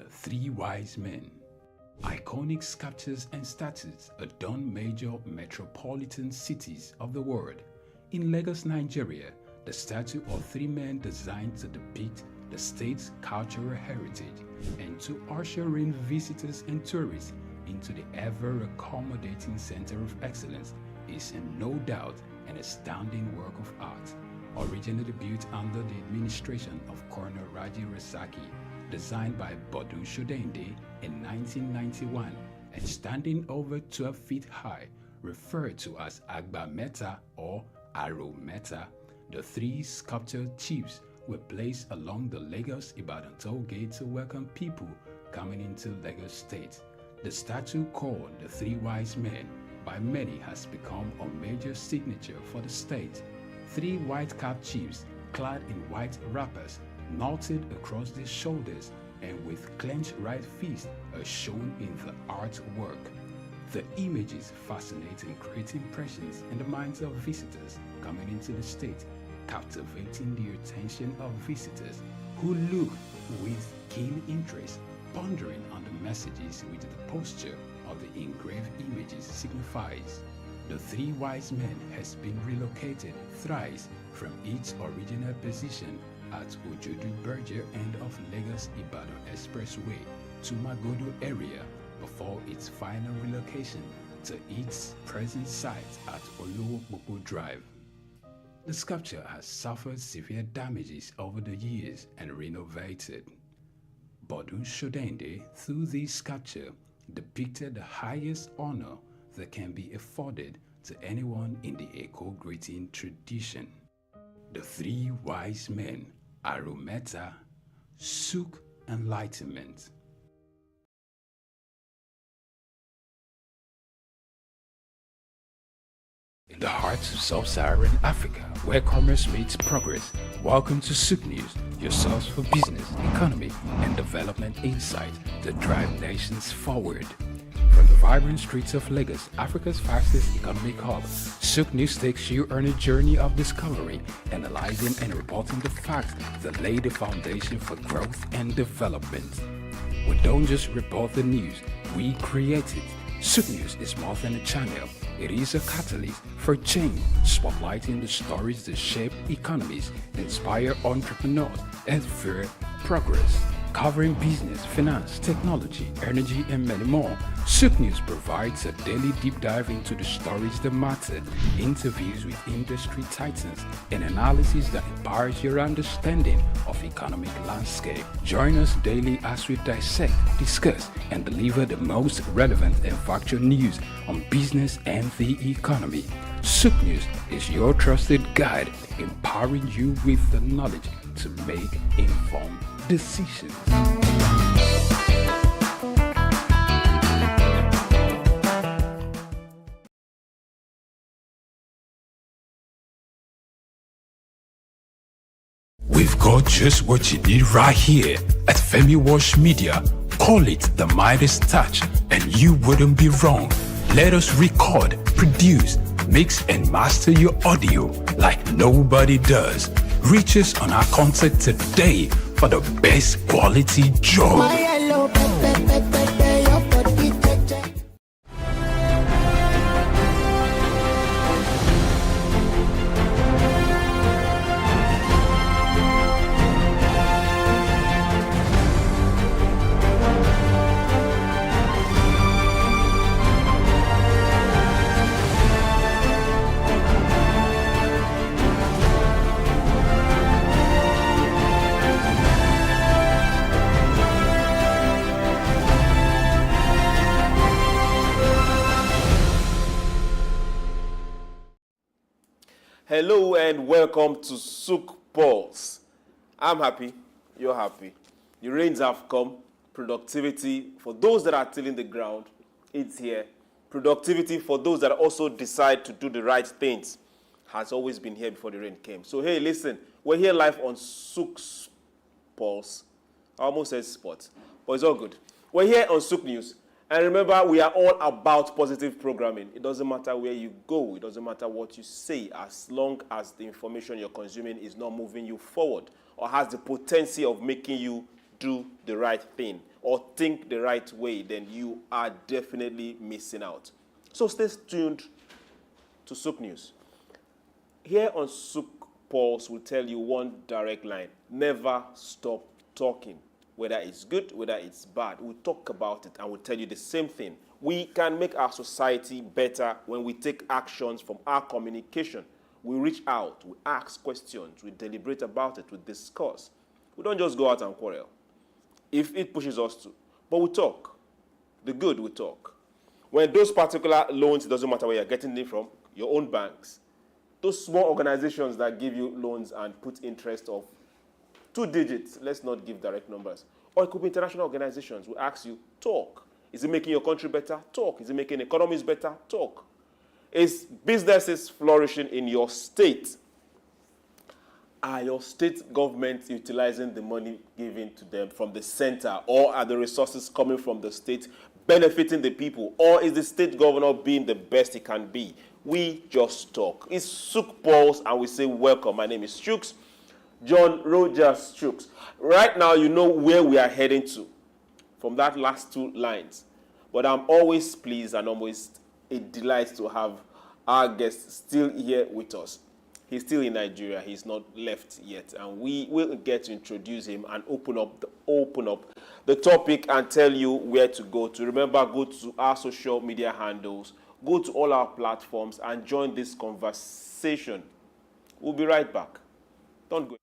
The Three Wise Men. Iconic sculptures and statues adorn major metropolitan cities of the world. In Lagos, Nigeria, the statue of three men designed to depict the state's cultural heritage and to usher in visitors and tourists into the ever-accommodating center of excellence is no doubt an astounding work of art. Originally built under the administration of Colonel Raji Rasaki, designed by Bodun Shodende in 1991 and standing over 12 feet high, referred to as Agba Meta or Aro Meta, the three sculptured chiefs were placed along the Lagos-Ibadan toll gate to welcome people coming into Lagos State. The statue called the Three Wise Men by many has become a major signature for the state. Three white-capped chiefs clad in white wrappers, knotted across their shoulders and with clenched right fists are shown in the artwork. The images fascinate and create impressions in the minds of visitors coming into the state, captivating the attention of visitors who look with keen interest, pondering on the messages which the posture of the engraved images signifies. The Three Wise Men has been relocated thrice from its original position at Ojodu Berger end of Lagos-Ibadan Expressway to Magodo area before its final relocation to its present site at Olowo Drive. The sculpture has suffered severe damages over the years and renovated. Bodun Shodende, through this sculpture, depicted the highest honor that can be afforded to anyone in the eco-greeting tradition. The Three Wise Men, Arometa, SOUQ Enlightenment. In the heart of sub-Saharan Africa, where commerce meets progress, welcome to SOUQ News, your source for business, economy, and development insight that drive nations forward. From the vibrant streets of Lagos, Africa's fastest economic hub, SOUQ News takes you on a journey of discovery, analyzing and reporting the facts that lay the foundation for growth and development. We don't just report the news, we create it. SOUQ News is more than a channel. It is a catalyst for change, spotlighting the stories that shape economies, inspire entrepreneurs, and fuel progress. Covering business, finance, technology, energy, and many more, SOUQ News provides a daily deep dive into the stories that matter, interviews with industry titans, and analysis that empowers your understanding of economic landscape. Join us daily as we dissect, discuss, and deliver the most relevant and factual news on business and the economy. SOUQ News is your trusted guide, empowering you with the knowledge to make informed decisions. We've got just what you need right here at Femi Wash Media. Call it the Midas touch and you wouldn't be wrong. Let us record, produce, mix and master your audio like nobody does. Reach us on our contact today for the best quality job. Hello and welcome to SOUQ Pulse. I'm happy, you're happy. The rains have come. Productivity for those that are tilling the ground, it's here. Productivity for those that also decide to do the right things has always been here before the rain came. So hey, listen, we're here live on SOUQ Pulse. I almost said sports, but it's all good. We're here on SOUQ News. And remember, we are all about positive programming. It doesn't matter where you go. It doesn't matter what you say, as long as the information you're consuming is not moving you forward or has the potential of making you do the right thing. or think the right way, then you are definitely missing out. So stay tuned to SOUQ News. Here on SOUQ Pulse, we'll tell you one direct line: never stop talking. Whether it's good, whether it's bad, we'll talk about it and we'll tell you the same thing. We can make our society better when we take actions from our communication. We reach out, we ask questions, we deliberate about it, we discuss. We don't just go out and quarrel if it pushes us to. But we talk. The good we talk. When those particular loans, it doesn't matter where you're getting them from, your own banks, those small organizations that give you loans and put interest of 2 digits, let's not give direct numbers. Or it could be international organizations. We ask you, talk. Is it making your country better? Talk. Is it making economies better? Talk. Is businesses flourishing in your state? Are your state governments utilizing the money given to them from the center, or are the resources coming from the state benefiting the people? Or is the state governor being the best he can be? We just talk. It's SOUQ Pulse, and we say welcome. My name is SOUQ, John Rogers SOUQ. Right now, you know where we are heading to from that last 2 lines. But I'm always pleased and always a delight to have our guest still here with us. He's still in Nigeria. He's not left yet. And we will get to introduce him and open up the topic and tell you where to go to. Remember, go to our social media handles, go to all our platforms and join this conversation. We'll be right back. Don't go.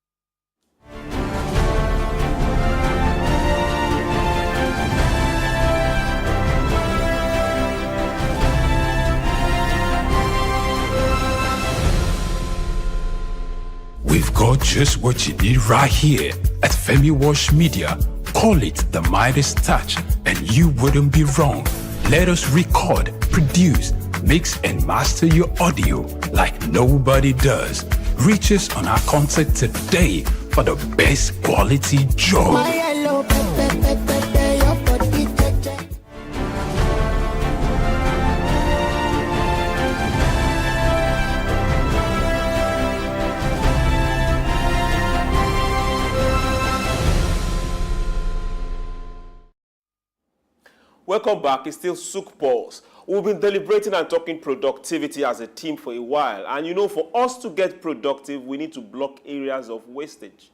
We've got just what you need right here at Femi Wash Media. Call it the Midas Touch, and you wouldn't be wrong. Let us record, produce, mix, and master your audio like nobody does. Reach us on our contact today for the best quality job. Welcome back. It's still SOUQ Pulse. We've been deliberating and talking productivity as a team for a while. And you know, for us to get productive, we need to block areas of wastage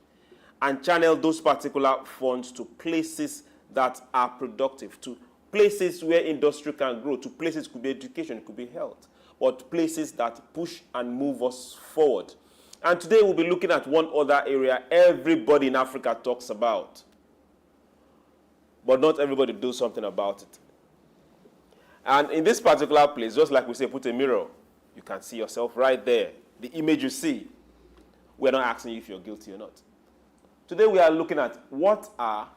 and channel those particular funds to places that are productive, to places where industry can grow, to places, it could be education, it could be health, but places that push and move us forward. And today we'll be looking at one other area everybody in Africa talks about, but not everybody does something about it. And in this particular place, just like we say, put a mirror, you can see yourself right there. The image you see, we're not asking you if you're guilty or not. Today we are looking at what are,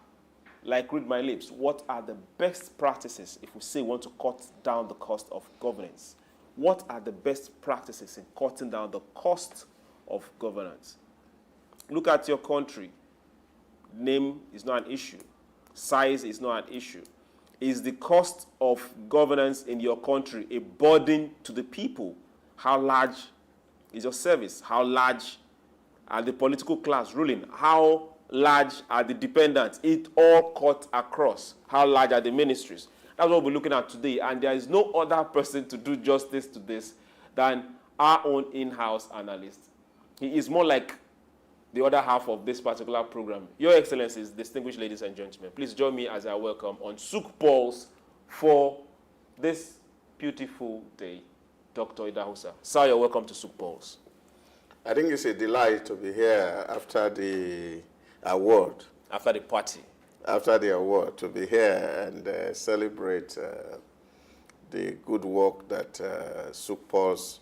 like read my lips, what are the best practices if we say we want to cut down the cost of governance? What are the best practices in cutting down the cost of governance? Look at your country. Name is not an issue. Size is not an issue. Is the cost of governance in your country a burden to the people? How large is your service? How large are the political class ruling? How large are the dependents? It all cut across. How large are the ministries? That's what we're looking at today. And there is no other person to do justice to this than our own in-house analyst. He is more like the other half of this particular program. Your Excellencies, distinguished ladies and gentlemen, please join me as I welcome on SOUQ Pulse for this beautiful day, Dr. Idahosa. Sir, you're welcome to SOUQ Pulse. I think it's a delight to be here after the award. After the party. After the award, to be here and celebrate the good work that SOUQ Pulse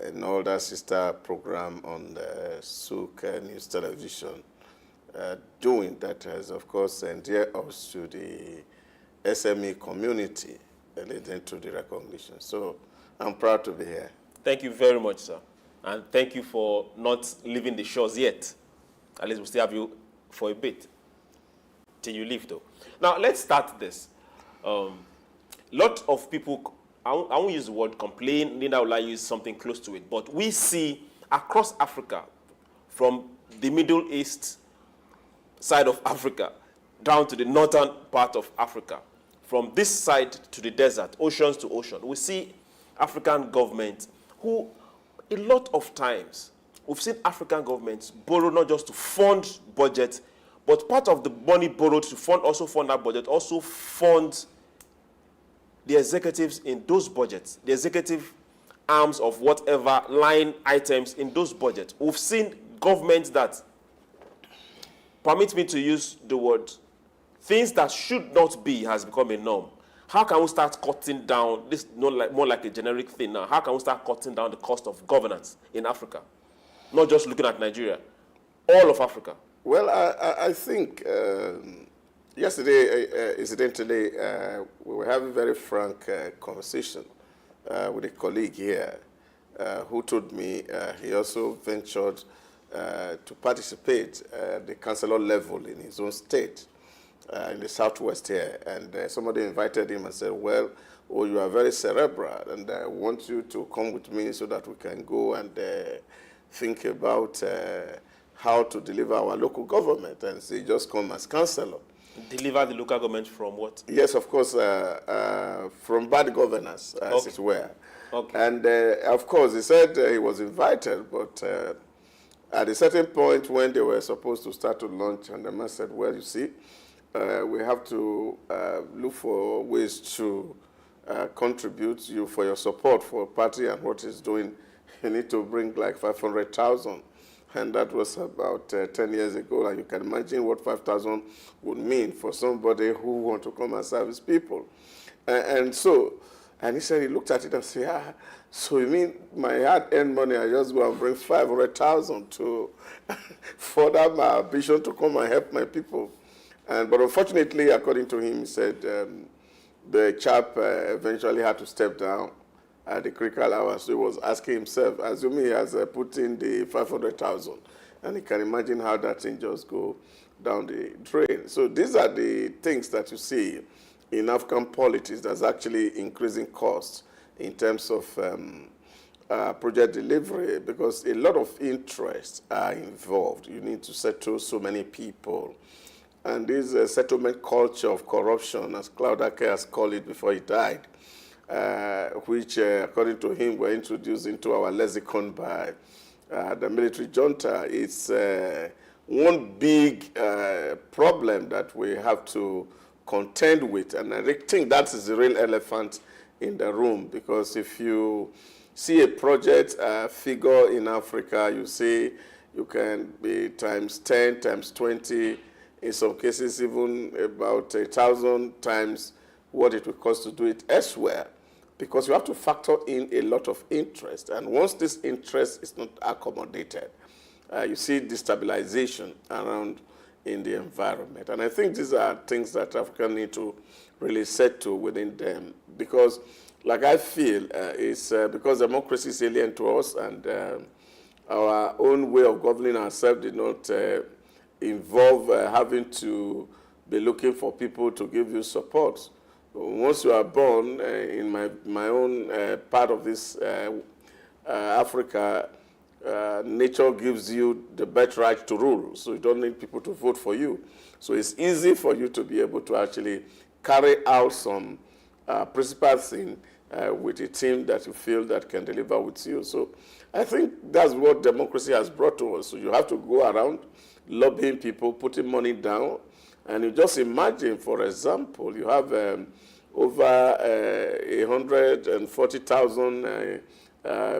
and all that sister program on the SOUQ News Television doing that has, of course, endeared us to the SME community leading to the recognition. So I'm proud to be here. Thank you very much, sir. And thank you for not leaving the shores yet. At least we'll still have you for a bit till you leave, though. Now, let's start this. Lot of people, I won't use the word complain, neither will I use something close to it, but we see across Africa, from the Middle East side of Africa, down to the northern part of Africa, from this side to the desert, oceans to ocean, we see African governments who, a lot of times, we've seen African governments borrow not just to fund budget, but part of the money borrowed to also fund that budget, also fund the executives in those budgets, the executive arms of whatever line items in those budgets. We've seen governments that, permit me to use the word, things that should not be has become a norm. How can we start cutting down, this more like a generic thing now, how can we start cutting down the cost of governance in Africa? Not just looking at Nigeria, all of Africa. Well, I think yesterday, incidentally, we were having a very frank conversation with a colleague here who told me he also ventured to participate at the councillor level in his own state, in the southwest here. And somebody invited him and said, well, oh, you are very cerebral, and I want you to come with me so that we can go and think about how to deliver our local government. And so he just come as councillor. Deliver the local government from what? Yes, of course, from bad governance, as it were. Okay. And of course, he said he was invited, but at a certain point when they were supposed to start to launch, and the man said, well, you see, we have to look for ways to contribute you for your support for a party and what it's doing. You need to bring like 500,000. And that was about 10 years ago. And you can imagine what 5,000 would mean for somebody who want to come and service people. And he said, he looked at it and said, so you mean my hard-earned money, I just go and bring 500,000 to further my ambition to come and help my people. But unfortunately, according to him, he said the chap eventually had to step down at the critical hour. So he was asking himself, assuming he has put in the 500,000, and he can imagine how that thing just go down the drain. So these are the things that you see in African politics that's actually increasing costs in terms of project delivery, because a lot of interests are involved. You need to settle so many people. And this settlement culture of corruption, as Claudacre has called it before he died, which, according to him, were introduced into our lexicon by the military junta. It's one big problem that we have to contend with. And I think that is the real elephant in the room, because if you see a project figure in Africa, you see you can be times 10, times 20, in some cases even about 1,000 times what it would cost to do it elsewhere, because you have to factor in a lot of interest. And once this interest is not accommodated, you see destabilization around in the environment. And I think these are things that Africans need to really settle within them, because like I feel, it's because democracy is alien to us, and our own way of governing ourselves did not involve having to be looking for people to give you support. Once you are born in my own part of this Africa, nature gives you the birthright to rule, so you don't need people to vote for you. So it's easy for you to be able to actually carry out some principal thing with a team that you feel that can deliver with you. So I think that's what democracy has brought to us. So you have to go around lobbying people, putting money down, and you just imagine, for example, you have over 140,000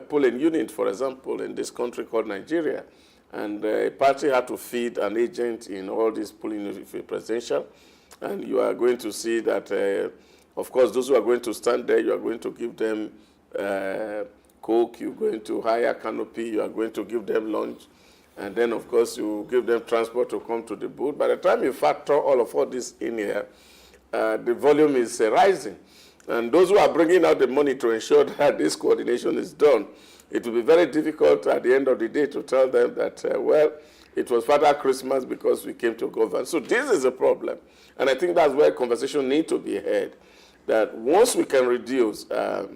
polling units, for example, in this country called Nigeria, and a party had to feed an agent in all these polling units for presidential, and you are going to see that, of course, those who are going to stand there, you are going to give them coke, you're going to hire canopy, you are going to give them lunch, and then, of course, you give them transport to come to the booth. By the time you factor all this in here, the volume is rising. And those who are bringing out the money to ensure that this coordination is done, it will be very difficult at the end of the day to tell them that, well, it was Father Christmas because we came to govern. So this is a problem. And I think that's where conversation needs to be had, that once we can reduce the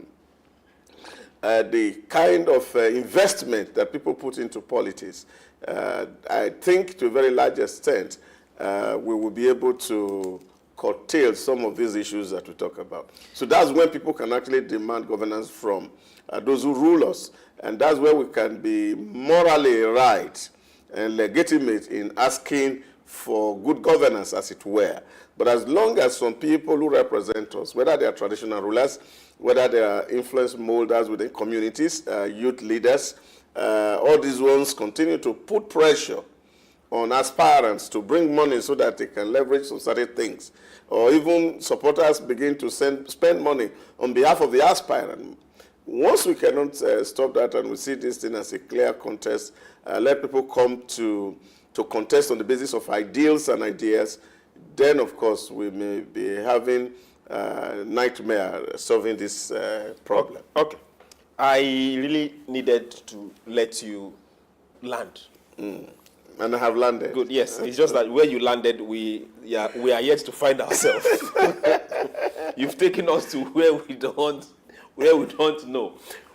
kind of investment that people put into politics, I think to a very large extent, we will be able to curtail some of these issues that we talk about. So that's when people can actually demand governance from those who rule us. And that's where we can be morally right and legitimate in asking for good governance, as it were. But as long as some people who represent us, whether they are traditional rulers, whether they are influence molders within communities, youth leaders, all these ones continue to put pressure on aspirants to bring money so that they can leverage on certain things, or even supporters begin to spend money on behalf of the aspirant. Once we cannot stop that and we see this thing as a clear contest, let people come to contest on the basis of ideals and ideas, then of course we may be having nightmare solving this problem. Okay. I really needed to let you land. And I have landed. Good, yes. It's just that where you landed, we are yet to find ourselves. You've taken us to where we don't know.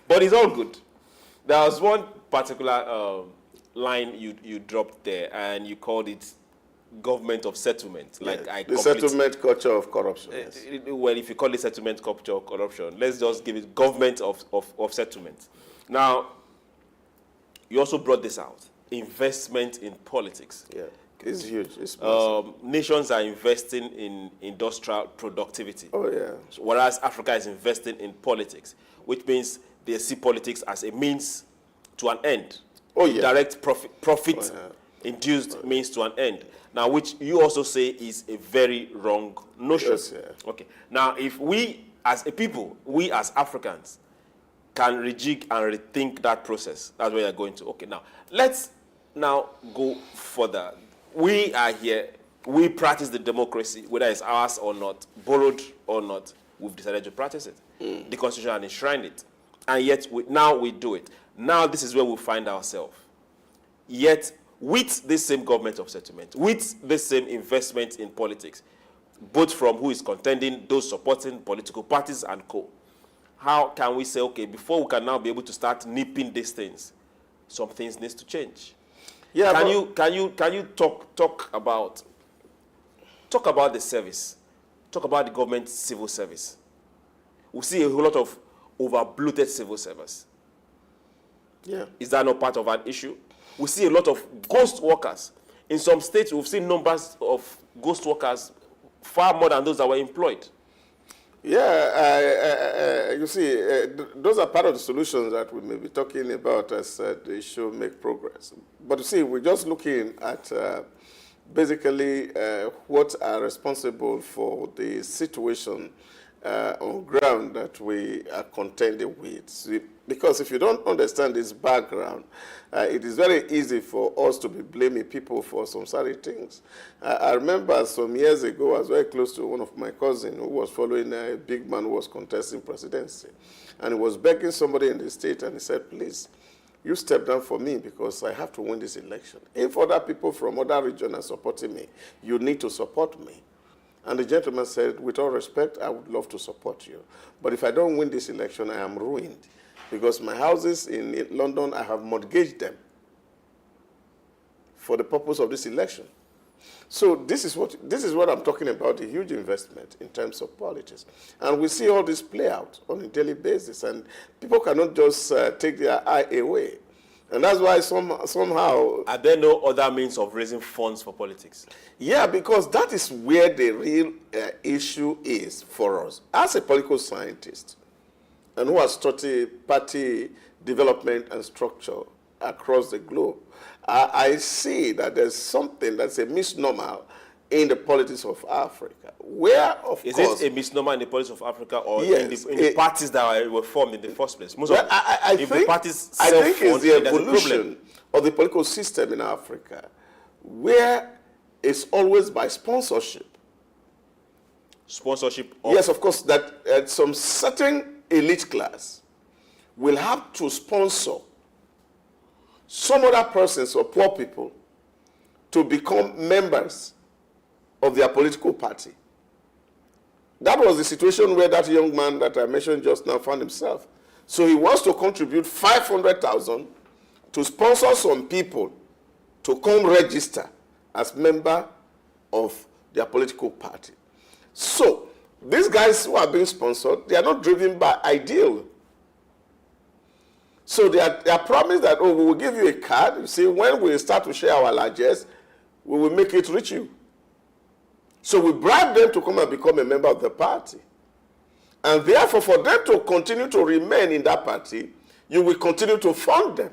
But it's all good. There was one particular line you dropped there, and you called it government of settlement. Like the settlement culture of corruption. Yes. Well, if you call it settlement culture of corruption, let's just give it government of settlement. Now, you also brought this out. Investment in politics. Yeah, it's huge. It's massive. Nations are investing in industrial productivity. Oh, yeah. Whereas Africa is investing in politics, which means they see politics as a means to an end. Oh, yeah. Direct profit-induced means to an end. Now, which you also say is a very wrong notion. Yes, yeah. Okay. Now, if we as a people, we as Africans, can rejig and rethink that process, that's where you're going to. Okay, now, let's now go further. We are here. We practice the democracy, whether it's ours or not, borrowed or not. We've decided to practice it. The Constitution has enshrined it. And yet, now we do it. Now, this is where we find ourselves. Yet, with this same government of settlement, with this same investment in politics, both from who is contending, those supporting political parties and co. How can we say, okay, before we can now be able to start nipping these things, some things needs to change? Yeah. Can you talk about the service, talk about the government civil service? We see a whole lot of over-bloated civil service. Yeah. Is that not part of an issue? We see a lot of ghost workers. In some states, we've seen numbers of ghost workers far more than those that were employed. Yeah, you see, those are part of the solutions that we may be talking about as the issue make progress. But you see, we're just looking at basically what are responsible for the situation on ground that we are contending with. See, because if you don't understand this background, it is very easy for us to be blaming people for some certain things. I remember some years ago, I was very close to one of my cousins who was following a big man who was contesting presidency. And he was begging somebody in the state, and he said, please, you step down for me because I have to win this election. If other people from other regions are supporting me, you need to support me. And the gentleman said, with all respect, I would love to support you. But if I don't win this election, I am ruined. Because my houses in London, I have mortgaged them for the purpose of this election. So this is what I'm talking about, the huge investment in terms of politics. And we see all this play out on a daily basis. And people cannot just take their eye away. And that's why somehow... Are there no other means of raising funds for politics? Yeah, because that is where the real issue is for us. As a political scientist, and who has studied party development and structure across the globe, I see that there's something that's a misnomer in the politics of Africa, where, of course... Is it a misnomer in the politics of Africa, or yes, in the parties that were formed in the first place? I think it's the evolution of the political system in Africa, where it's always by sponsorship. Sponsorship of... Yes, of course, that some certain elite class will have to sponsor some other persons or poor people to become members of their political party. That was the situation where that young man that I mentioned just now found himself. So he wants to contribute 500,000 to sponsor some people to come register as member of their political party. So, these guys who are being sponsored, they are not driven by ideal. So they are promised that, oh, we will give you a card. You see, when we start to share our largesse, we will make it reach you. So we bribe them to come and become a member of the party. And therefore, for them to continue to remain in that party, you will continue to fund them.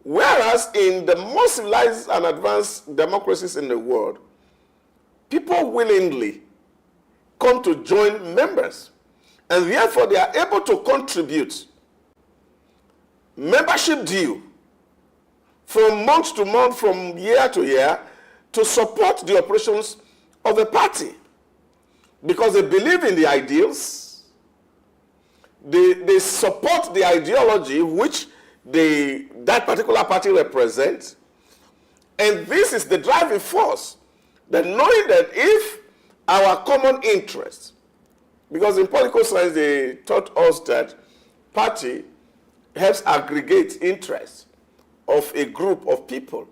Whereas in the most civilized and advanced democracies in the world, people willingly come to join members. And therefore, they are able to contribute membership due from month to month, from year to year, to support the operations of the party. Because they believe in the ideals, they support the ideology which that particular party represents, and this is the driving force, that knowing that if our common interest, because in political science they taught us that party helps aggregate interests of a group of people.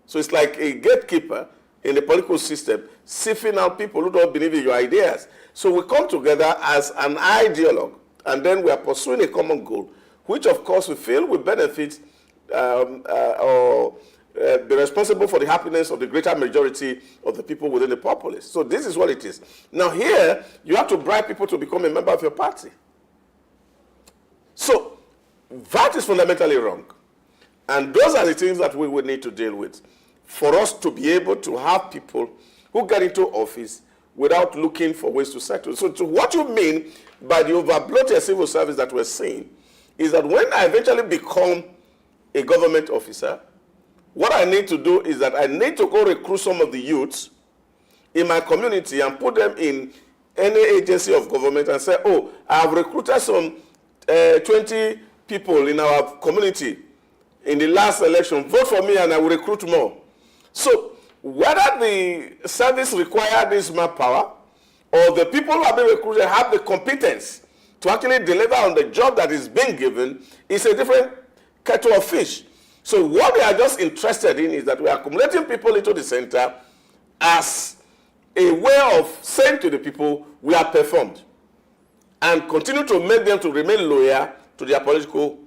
So it's like a gatekeeper in the political system, sifting out people who don't believe in your ideas. So we come together as an ideologue, and then we are pursuing a common goal, which of course we feel will benefit or be responsible for the happiness of the greater majority of the people within the populace. So this is what it is. Now here, you have to bribe people to become a member of your party. So that is fundamentally wrong. And those are the things that we will need to deal with for us to be able to have people who get into office without looking for ways to settle. So what you mean by the overbloated civil service that we're seeing is that when I eventually become a government officer, what I need to do is that I need to go recruit some of the youths in my community and put them in any agency of government and say, oh, I have recruited some 20 people in our community in the last election. Vote for me and I will recruit more. So whether the service requires this manpower or the people who have been recruited have the competence to actually deliver on the job that is being given is a different kettle of fish. So what they are just interested in is that we are accumulating people into the center as a way of saying to the people, we have performed, and continue to make them to remain loyal to their political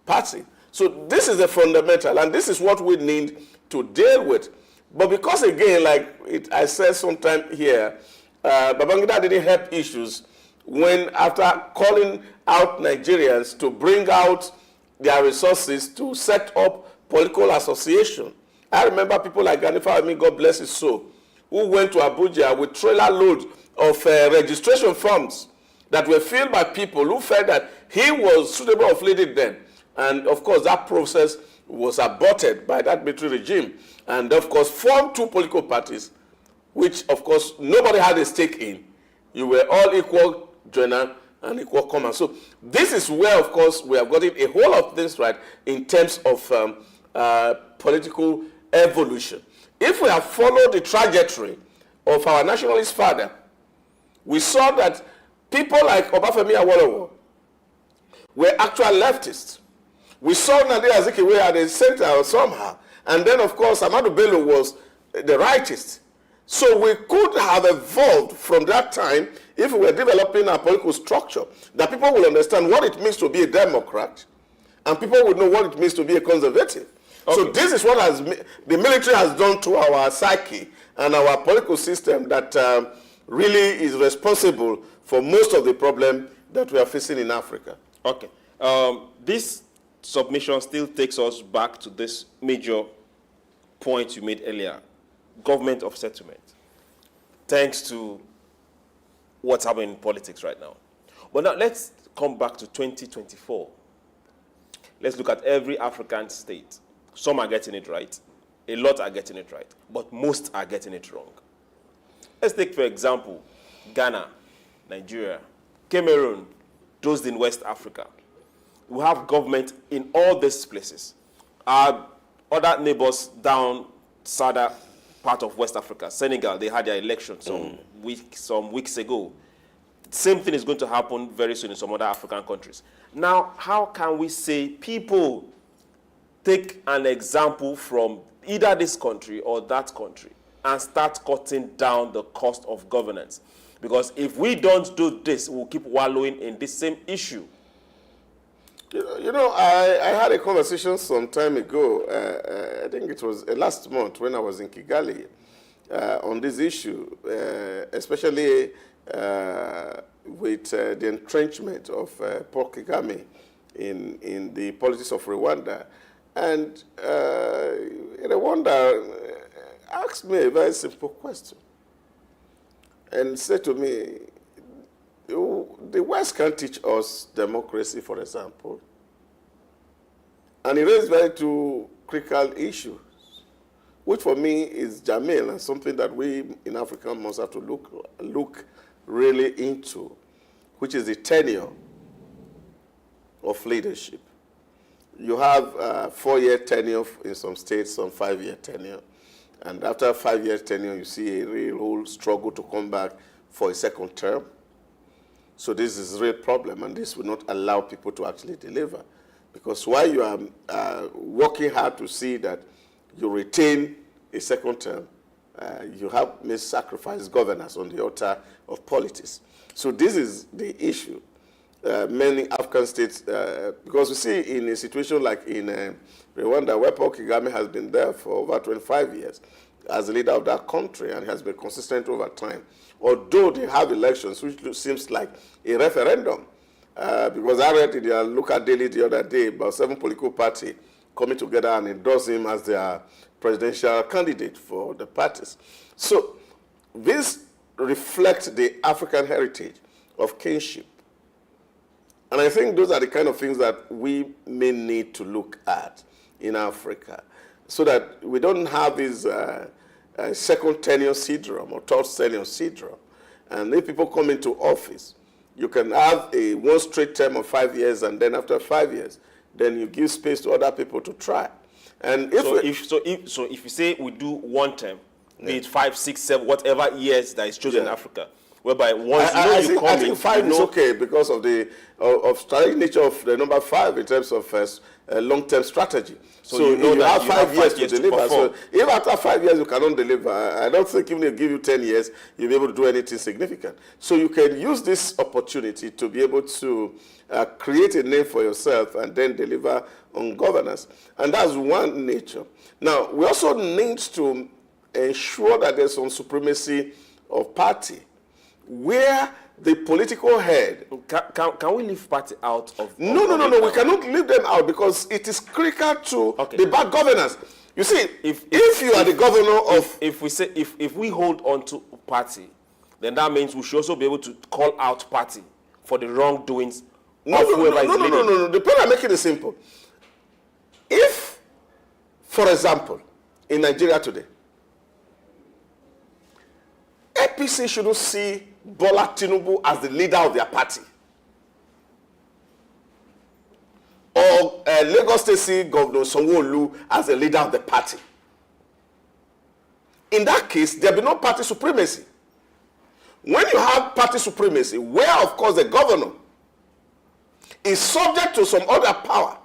party. So this is the fundamental, and this is what we need to deal with. But because, again, I said sometime here, Babangida didn't help issues when, after calling out Nigerians to bring out their resources to set up political association. I remember people like Ganifa Ami, God bless his soul, who went to Abuja with trailer loads of registration forms that were filled by people who felt that he was suitable of leading them. And of course, that process was aborted by that military regime. And of course, formed two political parties, which of course nobody had a stake in. You were all equal joiner and equal command. So this is where, of course, we have gotten a whole lot of things right in terms of political evolution. If we have followed the trajectory of our nationalist father, we saw that people like Obafemi Awolowo were actual leftists. We saw Nade Azikiwe at the center somehow. And then, of course, Ahmadu Bello was the rightist. So we could have evolved from that time if we were developing a political structure that people will understand what it means to be a Democrat and people will know what it means to be a conservative. Okay. So this is what the military has done to our psyche and our political system that really is responsible for most of the problem that we are facing in Africa. Okay. This submission still takes us back to this major point you made earlier, government of settlement, thanks to what's happening in politics right now. But now let's come back to 2024. Let's look at every African state. Some are getting it right, a lot are getting it right, but most are getting it wrong. Let's take, for example, Ghana, Nigeria, Cameroon, those in West Africa. We have government in all these places. Our other neighbors down southern part of West Africa, Senegal, they had their election some weeks ago. Same thing is going to happen very soon in some other African countries. Now, how can we say people take an example from either this country or that country and start cutting down the cost of governance. Because if we don't do this, we'll keep wallowing in this same issue. I had a conversation some time ago, I think it was last month when I was in Kigali, on this issue, especially with the entrenchment of Paul Kagame in the politics of Rwanda. And Rwanda asked me a very simple question and said to me, the West can teach us democracy, for example. And it raised very two critical issues, which for me is germane and something that we in Africa must have to look really into, which is the tenure of leadership. You have a 4-year tenure in some states, some 5-year tenure. And after a 5-year tenure, you see a real whole struggle to come back for a second term. So this is a real problem, and this will not allow people to actually deliver. Because while you are working hard to see that you retain a second term, you have sacrificed governance on the altar of politics. So this is the issue. Many African states, because you see in a situation like in Rwanda, where Paul Kagame has been there for over 25 years as the leader of that country and has been consistent over time, although they have elections, which seems like a referendum, because I read in their local daily the other day about 7 political parties coming together and endorse him as their presidential candidate for the parties. So this reflects the African heritage of kinship. And I think those are the kind of things that we may need to look at in Africa so that we don't have this second tenure syndrome or third tenure syndrome. And if people come into office, you can have a one straight term of 5 years, and then after 5 years, then you give space to other people to try. And if you say we do one term, be it 5, 6, 7, whatever years that is chosen in Africa, whereby once I think 5 is okay because of the strategic nature of the number 5 in terms of long-term strategy. So you know that you have 5 years to deliver. So if after 5 years you cannot deliver, I don't think even if they give you 10 years, you'll be able to do anything significant. So you can use this opportunity to be able to create a name for yourself and then deliver on governance. And that's one nature. Now, we also need to ensure that there's some supremacy of party, where the political head... Can we leave party out of... No, we cannot leave them out because it is critical to the bad governance. You see, if you are the governor of... If we hold on to party, then that means we should also be able to call out party for the wrongdoings of whoever is leading. No. The point I'm making is simple. If, for example, in Nigeria today, APC shouldn't see Bola Tinubu as the leader of their party, or Lagos State see Governor Sanwo-Olu as the leader of the party. In that case, there will be no party supremacy. When you have party supremacy, where of course the governor is subject to some other power.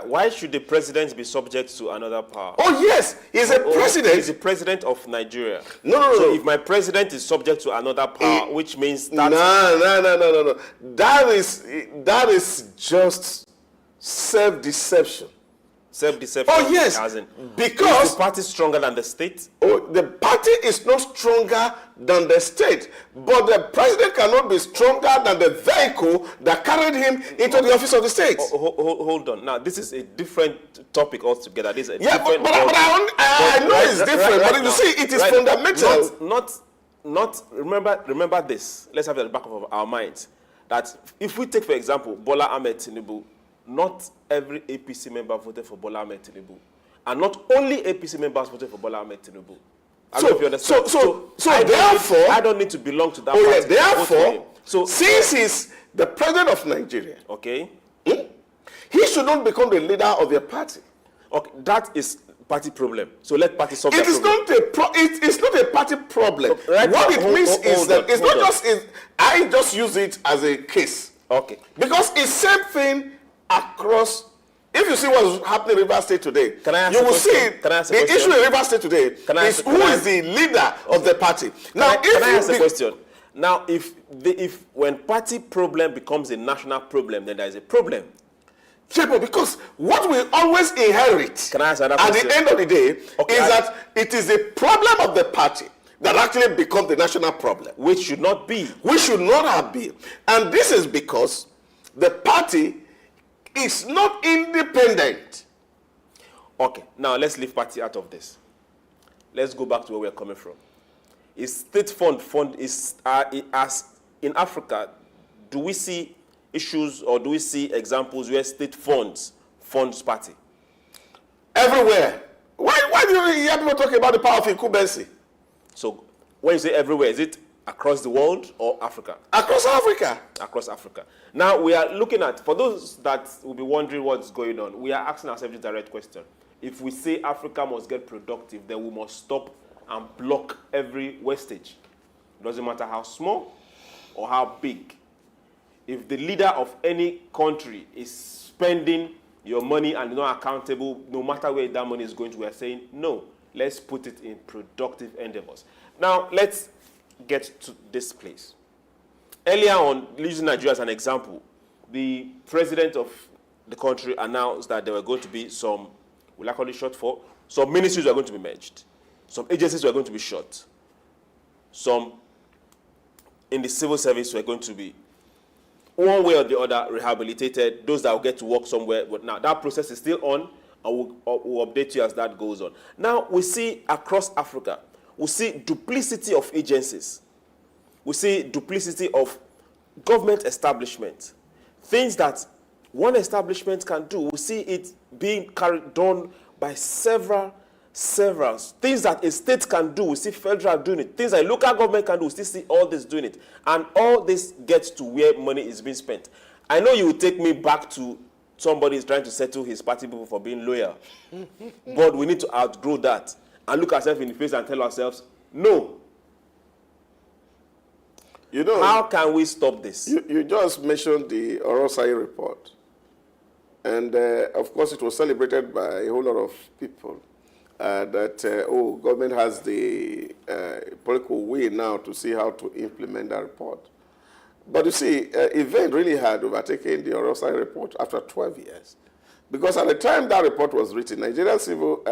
Why should the president be subject to another power? Oh yes, he's a president. He's the president of Nigeria. No. So if my president is subject to another power, which means that... No. That is just self-deception. Self-deception. Oh yes, because is the party stronger than the state? Oh, the party is not stronger than the state, but the president cannot be stronger than the vehicle that carried him into the office of the state. Hold on. Now, this is a different topic altogether. This is a different... But I know it's different, but you see, it is fundamental. Remember this. Let's have it at the back of our minds. That if we take, for example, Bola Ahmed Tinubu, not every APC member voted for Bola Ahmed Tinubu. And not only APC members voted for Bola Ahmed Tinubu. I don't know if you understand. So therefore... I don't need to belong to that party. Yeah, therefore, since he's the president of Nigeria, okay, he should not become the leader of their party. Okay, that is party problem. So let party solve that problem. It's not a party problem. Right, what it means is that it's not just... I just use it as a case. Okay. Because it's same thing across If you see what's happening in Rivers State today, Can I ask you a will question? see Can I ask a the question? issue in Rivers State today is who is the leader of the party. Now, Can I ask a question? Now, if when party problem becomes a national problem, then there is a problem. Triple, because what we always inherit Can I ask another at question? the end of the day Okay, is that it is the problem of the party that actually becomes the national problem. Which should not be. We should not have been. And this is because the party is not independent. Okay, now let's leave party out of this. Let's go back to where we're coming from. Is state fund is as in Africa, do we see issues or do we see examples where state funds party? Everywhere. Why do you hear people talking about the power of incumbency? So when you say everywhere, is it across the world or Africa? Across Africa. Across Africa. Now we are looking at, for those that will be wondering what's going on, we are asking ourselves a direct question. If we say Africa must get productive, then we must stop and block every wastage. It doesn't matter how small or how big. If the leader of any country is spending your money and not accountable, no matter where that money is going to, we are saying, no, let's put it in productive endeavors. Now, let's get to this place. Earlier on, using Nigeria as an example, the president of the country announced that there were going to be some, will I call it short for, some ministries were going to be merged. Some agencies were going to be shut. Some in the civil service were going to be, one way or the other, rehabilitated, those that will get to work somewhere. But now that process is still on, and we'll update you as that goes on. Now we see across Africa, we see duplicity of agencies. We see duplicity of government establishment. Things that one establishment can do, we see it being done by several. Things that a state can do, we see federal doing it. Things that a local government can do, we still see all this doing it. And all this gets to where money is being spent. I know you will take me back to somebody is trying to settle his party people for being loyal. But we need to outgrow that and look ourselves in the face and tell ourselves, no. You know, how can we stop this? You just mentioned the Orosai report. And of course, it was celebrated by a whole lot of people. Government has the political will now to see how to implement that report. But you see, event really had overtaken the Orosai report after 12 years. Because at the time that report was written, Nigerian civil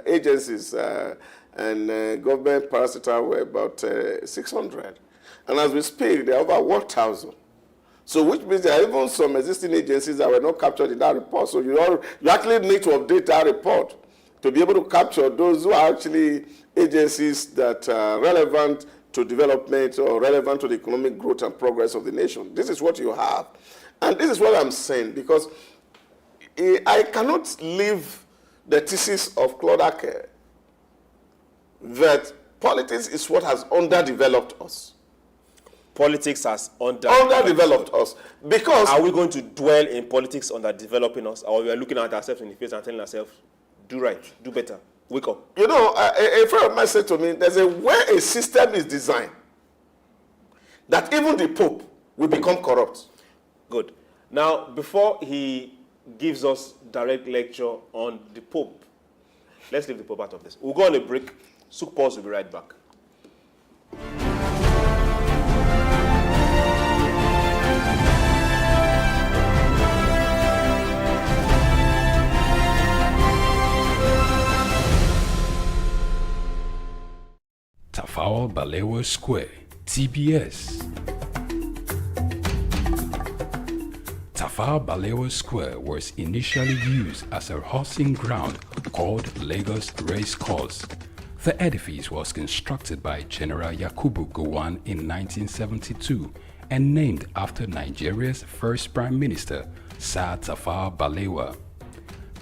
agencies and government parastatal were about 600. And as we speak, there are over 1,000. So which means there are even some existing agencies that were not captured in that report. So you actually need to update that report to be able to capture those who are actually agencies that are relevant to development or relevant to the economic growth and progress of the nation. This is what you have. And this is what I'm saying, because I cannot leave the thesis of Claude Ake that politics is what has underdeveloped us. Politics has underdeveloped us. Because are we going to dwell in politics underdeveloping us, or we are looking at ourselves in the face and telling ourselves, do right, do better, wake up? You know, a friend of mine said to me, there's a way a system is designed that even the Pope will become corrupt. Good. Now, before he gives us direct lecture on the Pope, let's leave the Pope out of this. We'll go on a break. SOUQ Pulse will be right back. Tafawa Balewa Square, TBS. Tafawa Balewa Square was initially used as a horsing ground called Lagos Race Course. The edifice was constructed by General Yakubu Gowon in 1972 and named after Nigeria's first Prime Minister, Sir Tafawa Balewa.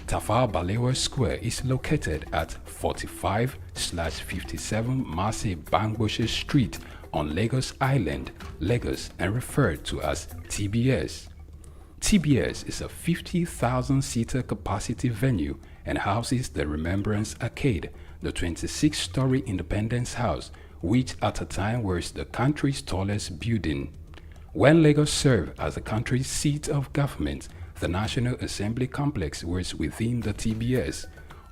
Tafawa Balewa Square is located at 45/57 Marse Bangboshe Street on Lagos Island, Lagos, and referred to as TBS. TBS is a 50,000-seater capacity venue and houses the Remembrance Arcade, the 26-story Independence House, which at a time was the country's tallest building. When Lagos served as the country's seat of government, the National Assembly Complex was within the TBS.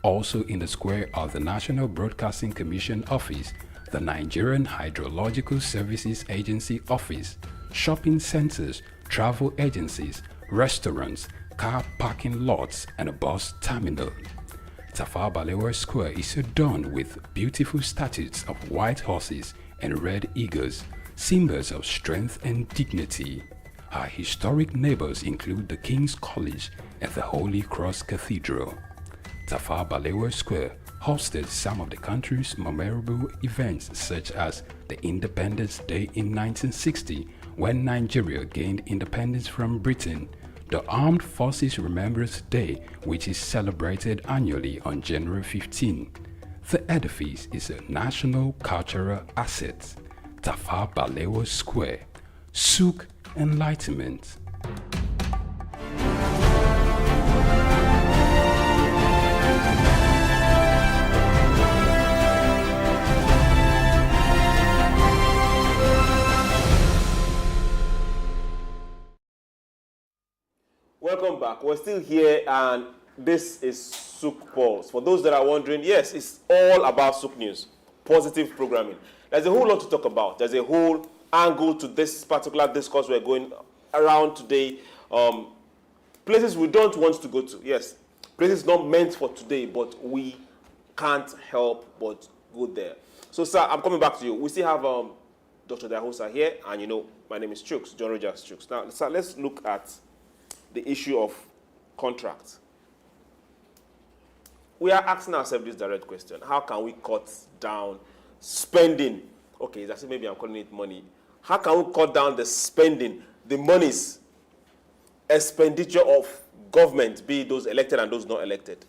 Also in the square are the National Broadcasting Commission Office, the Nigerian Hydrological Services Agency Office, shopping centers, travel agencies, restaurants, car parking lots, and a bus terminal. Tafawa Balewa Square is adorned with beautiful statues of white horses and red eagles, symbols of strength and dignity. Our historic neighbors include the King's College and the Holy Cross Cathedral. Tafawa Balewa Square hosted some of the country's memorable events, such as the Independence Day in 1960, when Nigeria gained independence from Britain, the Armed Forces Remembrance Day, which is celebrated annually on January 15. The edifice is a national cultural asset. Tafawa Balewa Square, SOUQ Enlightenment. Welcome back. We're still here, and this is SOUQ Pulse. For those that are wondering, yes, it's all about SOUQ News, positive programming. There's a whole lot to talk about. There's a whole angle to this particular discourse we're going around today. Places we don't want to go to. Yes, places not meant for today, but we can't help but go there. So, sir, I'm coming back to you. We still have Dr. Dahosa here, and you know, my name is SOUQ, John Rogers SOUQ. Now, sir, let's look at the issue of contracts. We are asking ourselves this direct question. How can we cut down spending? Okay, that's maybe I'm calling it money. How can we cut down the spending, the monies, expenditure of government, be it those elected and those not elected,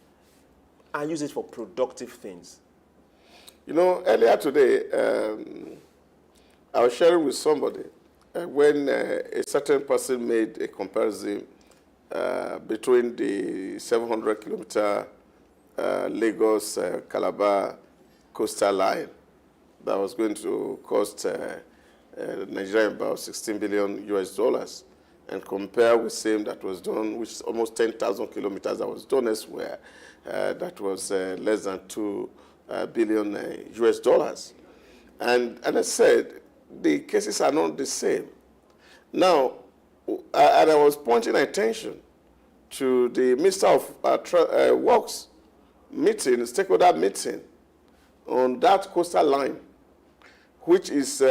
and use it for productive things? You know, earlier today, I was sharing with somebody when a certain person made a comparison between the 700-kilometer Lagos-Calabar coastal line that was going to cost Nigeria about $16 billion and compare with same that was done, which is almost 10,000 kilometers that was done elsewhere, that was less than $2 billion. And I said, the cases are not the same. Now, and I was pointing attention to the Minister of Works meeting, stakeholder meeting on that coastal line, which is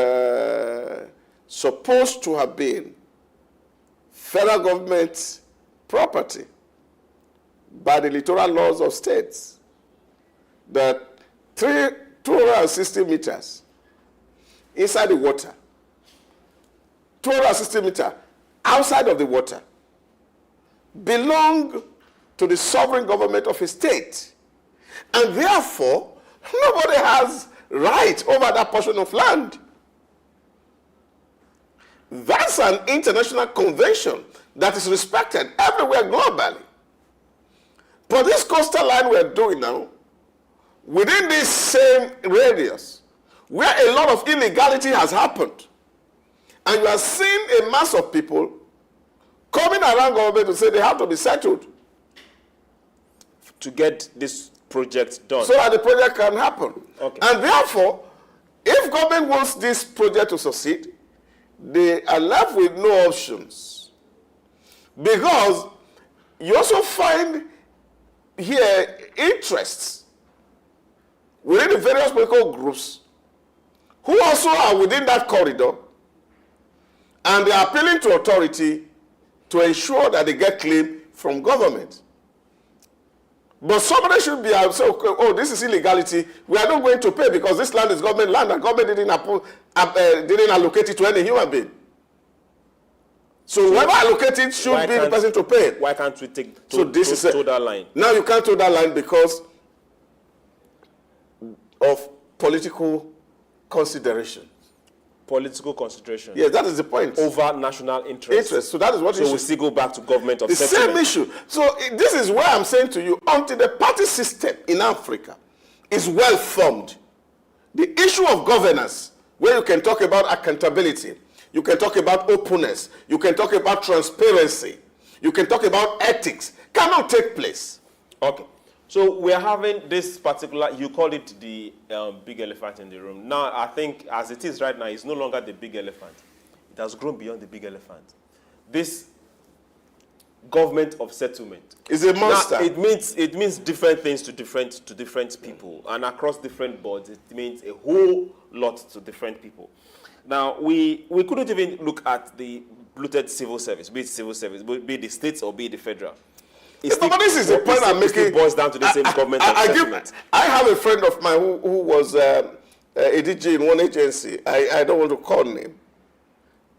supposed to have been federal government property by the littoral laws of states, that 260 meters inside the water, 260 meters outside of the water, belong to the sovereign government of a state. And therefore, nobody has right over that portion of land. That's an international convention that is respected everywhere globally. But this coastal line we're doing now, within this same radius, where a lot of illegality has happened, and you are seeing a mass of people coming around government to say they have to be settled to get this project done, so that the project can happen. Okay. And therefore, if government wants this project to succeed, they are left with no options. Because you also find here interests within the various political groups who also are within that corridor, and they are appealing to authority to ensure that they get claim from government. But somebody should be able to say, oh, this is illegality. We are not going to pay because this land is government land and government didn't allocate it to any human being. So whoever allocated should be the person to pay. Why can't we take that line? Now you can't toe that line because of political consideration. Political consideration. Yes, that is the point. Over national interest. So that is what we still go back to government of the settlement. same issue. So this is why I'm saying to you, until the party system in Africa is well formed, the issue of governance, where you can talk about accountability, you can talk about openness, you can talk about transparency, You can talk about ethics. Cannot take place. Okay. So we're having this particular, you call it the big elephant in the room. Now, I think as it is right now, it's no longer the big elephant. It has grown beyond the big elephant. This government of settlement is a monster. Now, it means different things to different people, and across different boards, it means a whole lot to different people. Now, we couldn't even look at the bloated civil service, be it the states or be it the federal. But this is the point I'm making. It boils down to the same government. I have a friend of mine who was a DG in one agency. I don't want to call name.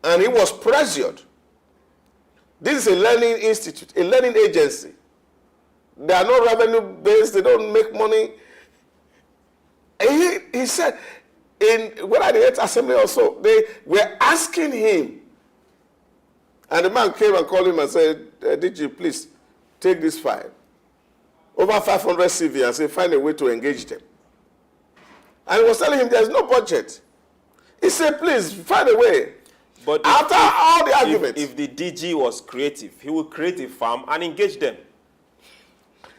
And he was pressured. This is a learning institute, a learning agency. They are not revenue based. They don't make money. He said, when at the 8th assembly also, they were asking him. And the man came and called him and said, DG, please, take this file. Over 500 CV and say, find a way to engage them. And he was telling him there's no budget. He said, please, find a way. But after all the arguments. If the DG was creative, he would create a farm and engage them.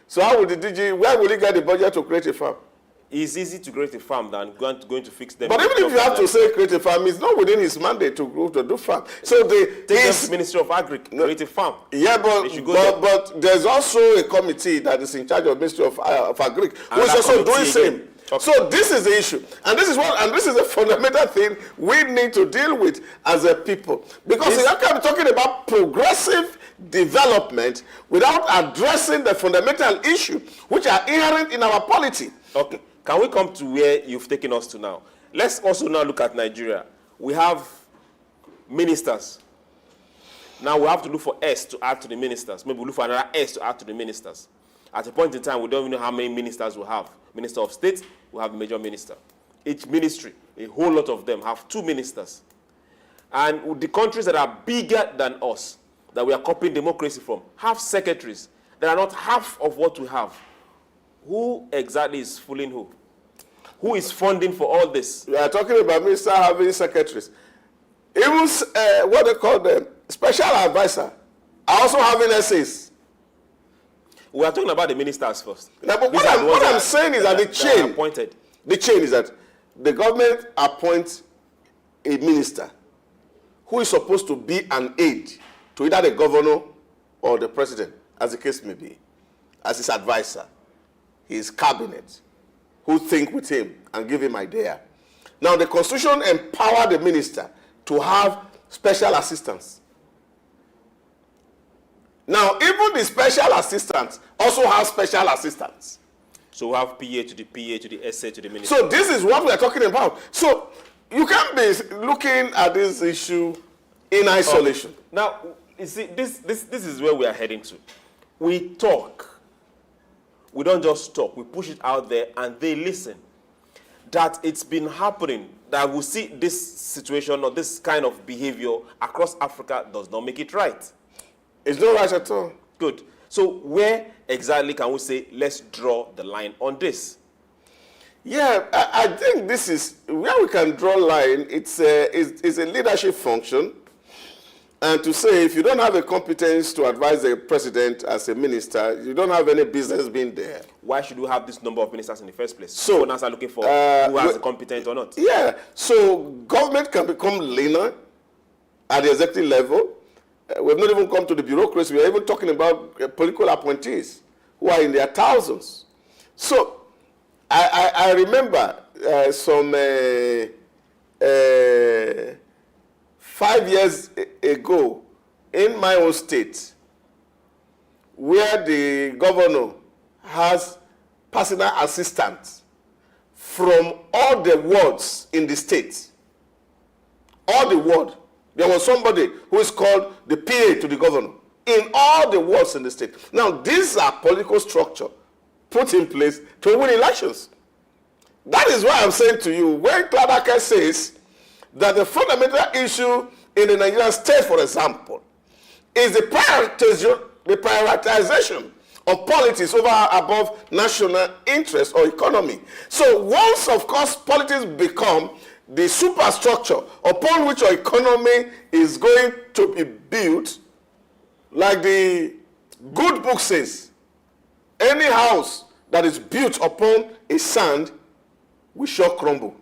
So how would the DG, where will he get the budget to create a farm? It's easy to create a farm than going to fix them. But even if you have to say create a farm, it's not within his mandate to do farm. So the Ministry of Agri, create a farm. Yeah, but there's also a committee that is in charge of Ministry of Agri, who is also doing the same. Okay. So this is the issue, and this is a fundamental thing we need to deal with as a people, because you can't be talking about progressive development without addressing the fundamental issue which are inherent in our polity. Okay. Can we come to where you've taken us to now? Let's also now look at Nigeria. We have ministers. Now we have to look for S to add to the ministers. Maybe we look for another S to add to the ministers. At a point in time, we don't even know how many ministers we have. Minister of State, we have a major minister. Each ministry, a whole lot of them, have 2 ministers. And the countries that are bigger than us, that we are copying democracy from, have secretaries that are not half of what we have. Who exactly is fooling who? Who is funding for all this? We are talking about minister having secretaries. Even what they call them, special advisor, are also having essays. We are talking about the ministers first. Now, but what I'm saying is that the chain is that the government appoints a minister who is supposed to be an aide to either the governor or the president, as the case may be, as his advisor, his cabinet, who think with him and give him idea. Now, the Constitution empowered the minister to have special assistants. Now, even the special assistants also have special assistants. So we have PA to the SA to the minister. So this is what we are talking about. So you can't be looking at this issue in isolation. Now, you see, this is where we are heading to. We talk. We don't just talk. We push it out there and they listen. That it's been happening, that we see this situation or this kind of behavior across Africa does not make it right. It's not right at all. Good. So where exactly can we say, let's draw the line on this? Yeah, I think this is where we can draw a line. It's a leadership function. And to say if you don't have a competence to advise the president as a minister, you don't have any business being there. Why should we have this number of ministers in the first place? So now are looking for who has the competence or not. Yeah, so government can become leaner at the executive level. We've not even come to the bureaucracy. We are even talking about political appointees who are in their thousands. So I remember some 5 years ago in my own state, where the governor has personal assistants from all the wards in the state. All the wards. There was somebody who is called the PA to the governor in all the wards in the state. Now, these are political structure put in place to win elections. That is why I'm saying to you, when Cladake says that the fundamental issue in the Nigerian state, for example, is the prioritization of politics above national interest or economy. So once, of course, politics become the superstructure upon which our economy is going to be built, Like the good book says, any house that is built upon a sand will sure crumble.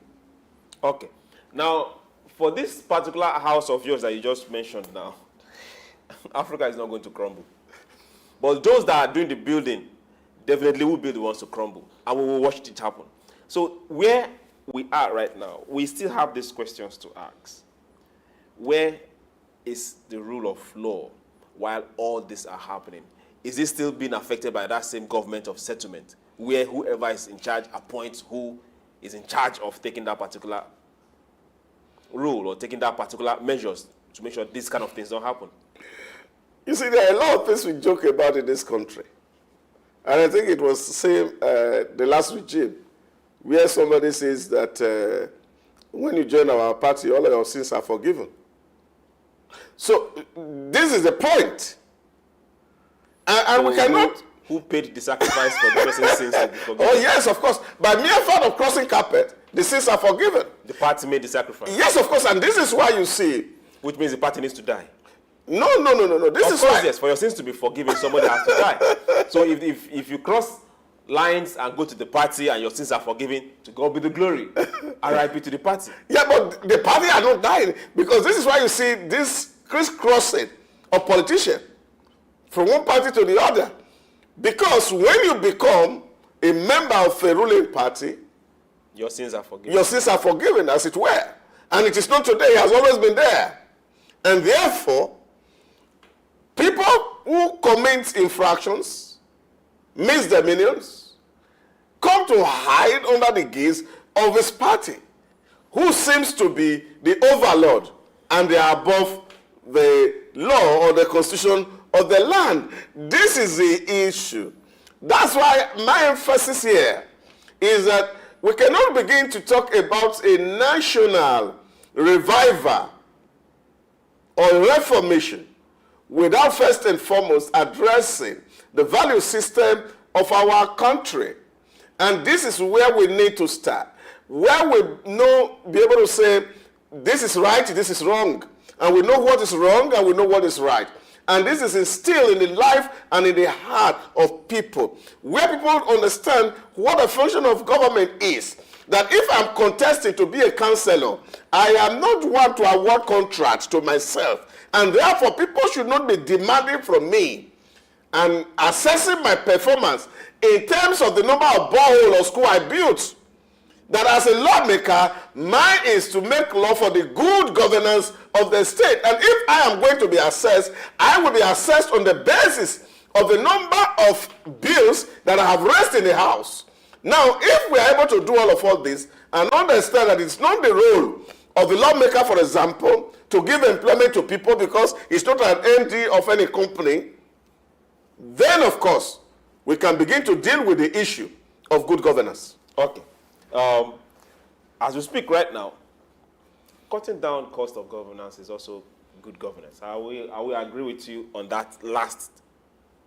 Okay. Now, for this particular house of yours that you just mentioned now, Africa is not going to crumble. But those that are doing the building definitely will be the ones to crumble. And we will watch it happen. So where we are right now, we still have these questions to ask. Where is the rule of law while all this are happening? Is it still being affected by that same government of settlement, where whoever is in charge appoints who is in charge of taking that particular rule or taking that particular measures to make sure these kind of things don't happen? You see, there are a lot of things we joke about in this country. And I think it was the same, the last regime, where somebody says that when you join our party, all of your sins are forgiven. So this is the point. And we cannot... Who paid the sacrifice for the person's sins to be forgiven? Oh, yes, of course. By mere fact of crossing carpet, the sins are forgiven. The party made the sacrifice? Yes, of course. And this is why you see... Which means the party needs to die? No. This is why... Yes, for your sins to be forgiven, somebody has to die. So if you cross lines and go to the party and your sins are forgiven, to God be the glory. RIP to the party. Yeah, but the party are not dying, because this is why you see this crisscrossing of politicians from one party to the other. Because when you become a member of a ruling party, your sins are forgiven. Your sins are forgiven, as it were. And it is not today, it has always been there. And therefore, people who commit infractions, misdemeanors, come to hide under the gaze of his party, who seems to be the overlord, and they are above the law or the constitution of the land. This is the issue. That's why my emphasis here is that we cannot begin to talk about a national revival or reformation without first and foremost addressing the value system of our country. And this is where we need to start, where we be able to say, this is right, this is wrong. And we know what is wrong and we know what is right. And this is instilled in the life and in the heart of people, where people understand what the function of government is. That if I'm contesting to be a councillor, I am not one to award contracts to myself. And therefore, people should not be demanding from me and assessing my performance in terms of the number of borehole or school I built. That as a lawmaker, mine is to make law for the good governance of the state. And if I am going to be assessed, I will be assessed on the basis of the number of bills that I have raised in the House. Now, if we are able to do all this and understand that it's not the role of the lawmaker, for example, to give employment to people because it's not an MD of any company, then, of course, we can begin to deal with the issue of good governance. Okay. As we speak right now, cutting down cost of governance is also good governance. I will agree with you on that last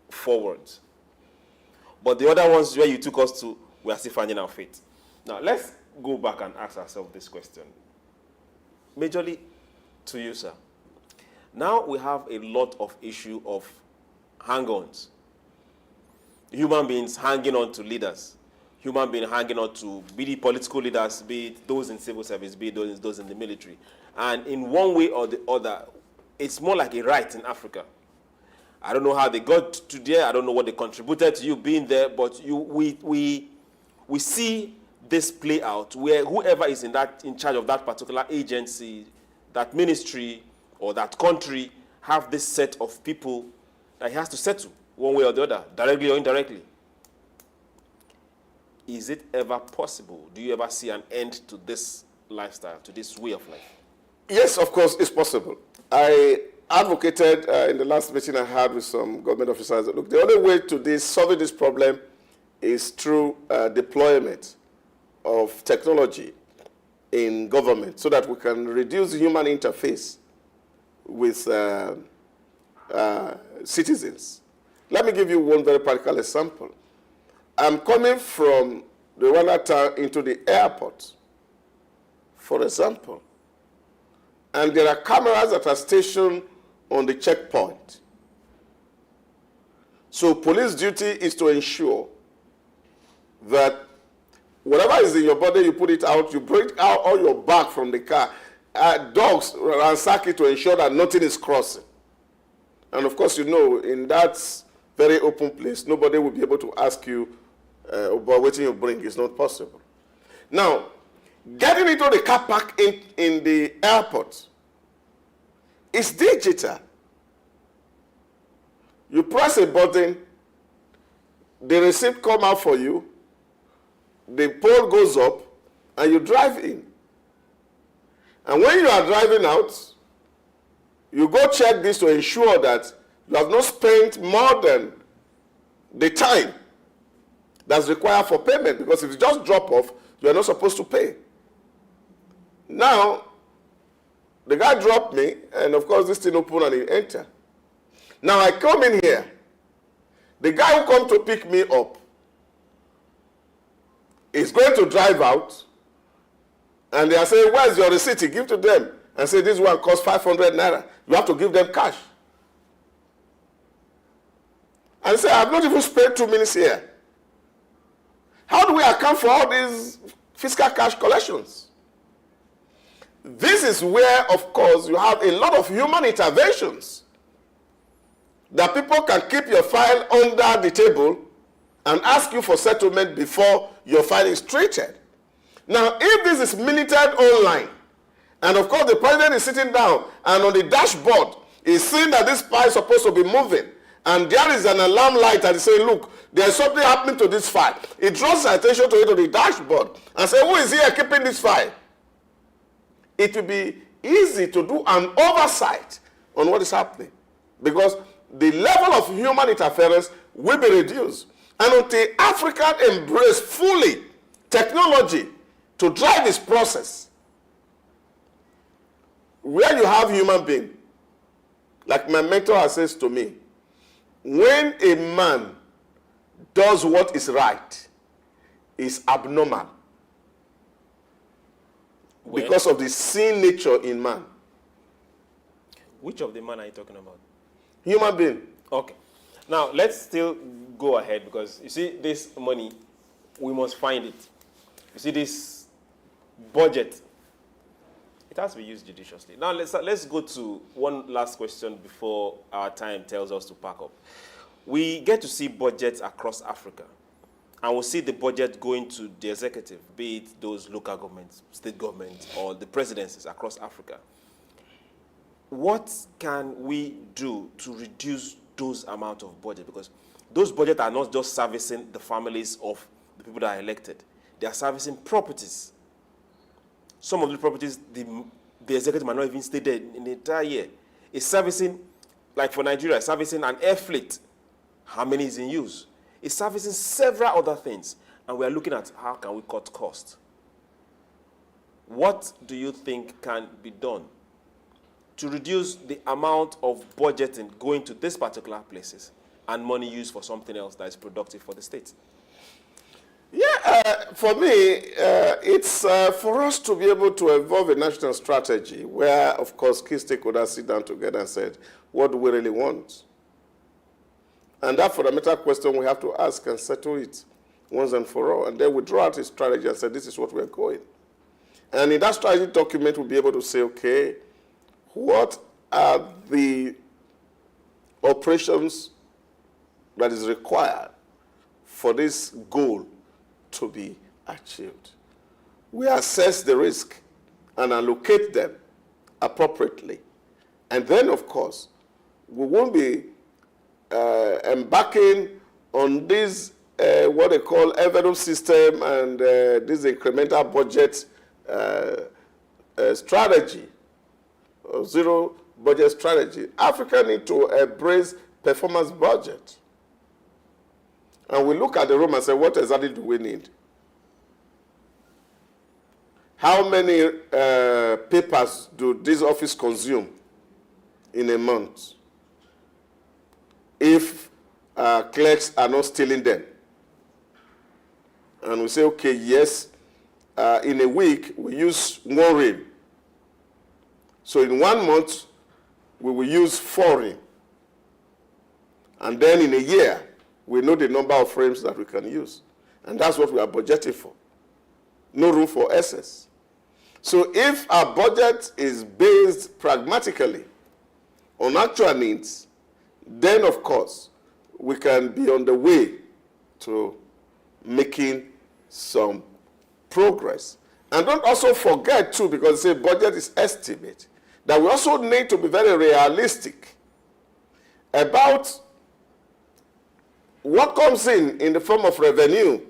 4 words. But the other ones where you took us to, we are still finding our feet. Now, let's go back and ask ourselves this question. Majorly to you, sir. Now we have a lot of issue of hang-ons. Human beings hanging on to leaders. Human beings hanging on to be the political leaders, be it those in civil service, be it those in the military. And in one way or the other, it's more like a right in Africa. I don't know how they got to there. I don't know what they contributed to you being there, but we see this play out where whoever is in charge of that particular agency, that ministry, or that country have this set of people that he has to settle one way or the other, directly or indirectly. Is it ever possible? Do you ever see an end to this lifestyle, to this way of life? Yes, of course, it's possible. I advocated in the last meeting I had with some government officers that, look, the only way to solving this problem is through deployment of technology in government so that we can reduce human interface with citizens. Let me give you one very practical example. I'm coming from the Rwanda town into the airport, for example, and there are cameras that are stationed on the checkpoint. So police duty is to ensure that whatever is in your body, you put it out, you bring out all your bag from the car. Dogs ransack it to ensure that nothing is crossing. And of course, you know, in that very open place, nobody will be able to ask you about what you bring. It's not possible. Now, getting into the car park in the airport is digital. You press a button, the receipt come out for you, the pole goes up, and you drive in. And when you are driving out, you go check this to ensure that you have not spent more than the time that's required for payment, because if you just drop off, you are not supposed to pay. Now, the guy dropped me, and of course this thing opened and he entered. Now I come in here. The guy who come to pick me up is going to drive out, and they are saying, where's your receipt? He give to them and say, this one costs 500 naira. You have to give them cash. And say, I've not even spent 2 minutes here. How do we account for all these fiscal cash collections? This is where, of course, you have a lot of human interventions that people can keep your file under the table and ask you for settlement before your file is treated. Now, if this is monitored online, and of course the president is sitting down and on the dashboard is seeing that this file is supposed to be moving, and there is an alarm light and say, look, there's something happening to this file. He draws attention to it on the dashboard and say, who is here keeping this file? It will be easy to do an oversight on what is happening, because the level of human interference will be reduced. And until Africa embrace fully technology to drive this process, where you have human being, like my mentor has said to me, when a man does what is right, is abnormal. When? Because of the sin nature in man. Which of the man are you talking about? Human being. Okay. Now, let's still go ahead, because you see, this money, we must find it. You see, this budget, it has to be used judiciously. Now, let's go to one last question before our time tells us to pack up. We get to see budgets across Africa, and we'll see the budget going to the executive, be it those local governments, state governments, or the presidencies across Africa. What can we do to reduce those amount of budget? Because those budgets are not just servicing the families of the people that are elected. They are servicing properties. Some of the properties, the executive might not even stay there in the entire year. It's servicing, like for Nigeria, servicing an air fleet. How many is in use? It's servicing several other things. And we are looking at how can we cut costs. What do you think can be done to reduce the amount of budgeting going to these particular places and money used for something else that is productive for the state? Yeah, for me, it's for us to be able to evolve a national strategy where, of course, key stakeholders sit down together and said, what do we really want? And that fundamental question we have to ask and settle it once and for all. And then we draw out a strategy and say, this is what we're going. And in that strategy document, we'll be able to say, okay, what are the operations that is required for this goal to be achieved? We assess the risk and allocate them appropriately. And then, of course, we won't be embarking on this, what they call envelope system and this incremental budget strategy, or zero budget strategy. Africa need to embrace performance budget. And we look at the room and say, what exactly do we need? How many papers do this office consume in a month if clerks are not stealing them? And we say, okay, yes, in a week we use 1 ring. So in 1 month, we will use 4 ring. And then in a year, we know the number of frames that we can use. And that's what we are budgeting for. No room for excess. So if our budget is based pragmatically on actual needs, then of course, we can be on the way to making some progress. And don't also forget too, because say budget is estimate, that we also need to be very realistic about what comes in the form of revenue.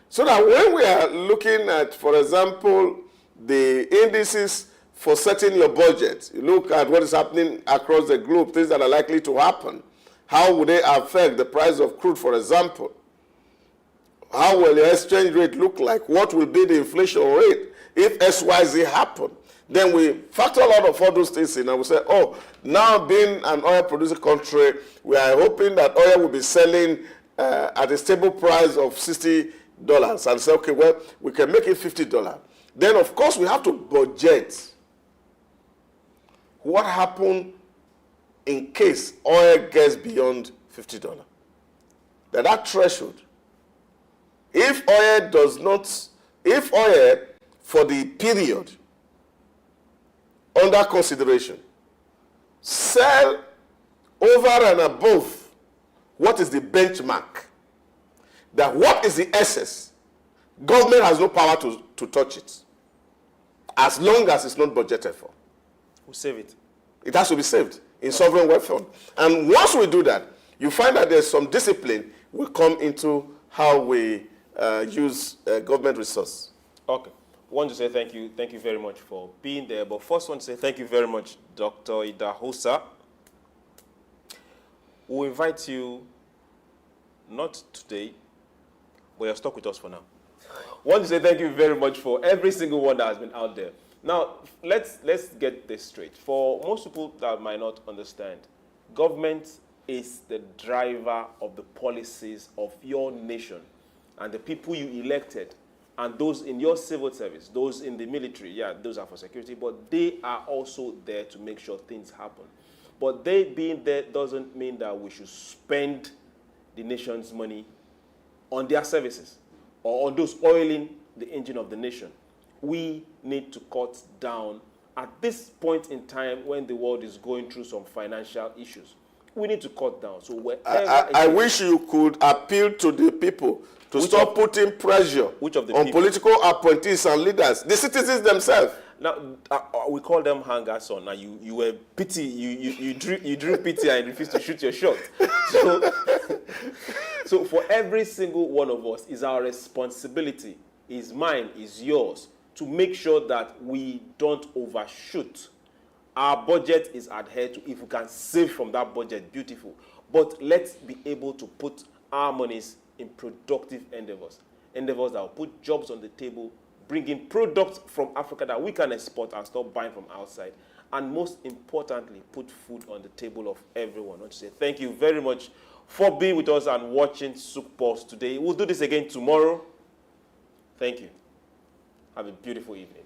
So that when we are looking at, for example, the indices for setting your budget, you look at what is happening across the globe, things that are likely to happen. How would they affect the price of crude, for example? How will the exchange rate look like? What will be the inflation rate if XYZ happen? Then we factor a lot of all those things in and we say, oh, now being an oil producing country, we are hoping that oil will be selling at a stable price of $60 and say, okay, well, we can make it $50. Then, of course, we have to budget what happened in case oil gets beyond $50. That threshold, if oil for the period under consideration sell over and above what is the benchmark, that what is the excess, government has no power to touch it as long as it's not budgeted for. We'll save it. It has to be saved in sovereign wealth fund. And once we do that, you find that there's some discipline will come into how we use government resource. Okay. I want to say thank you very much for being there. But first, I want to say thank you very much, Dr. Idahosa. We'll invite you, not today, but you're stuck with us for now. I want to say thank you very much for every single one that has been out there. Now, let's get this straight. For most people that might not understand, government is the driver of the policies of your nation, and the people you elected, and those in your civil service, those in the military, yeah, those are for security, but they are also there to make sure things happen. But they being there doesn't mean that we should spend the nation's money on their services or on those oiling the engine of the nation. We need to cut down at this point in time when the world is going through some financial issues. We need to cut down. So wherever I wish you could appeal to the people to stop putting pressure on political appointees and leaders, the citizens themselves. Now, we call them hangers on. Now, you were pity, you drew pity and refused to shoot your shot. So for every single one of us, is our responsibility, is mine, is yours, to make sure that we don't overshoot. Our budget is adhered to. If we can save from that budget, beautiful. But let's be able to put our monies in productive endeavors. Endeavors that will put jobs on the table, bring in products from Africa that we can export and stop buying from outside. And most importantly, put food on the table of everyone. I want to say thank you very much for being with us and watching SOUQ Pulse today. We'll do this again tomorrow. Thank you. Have a beautiful evening.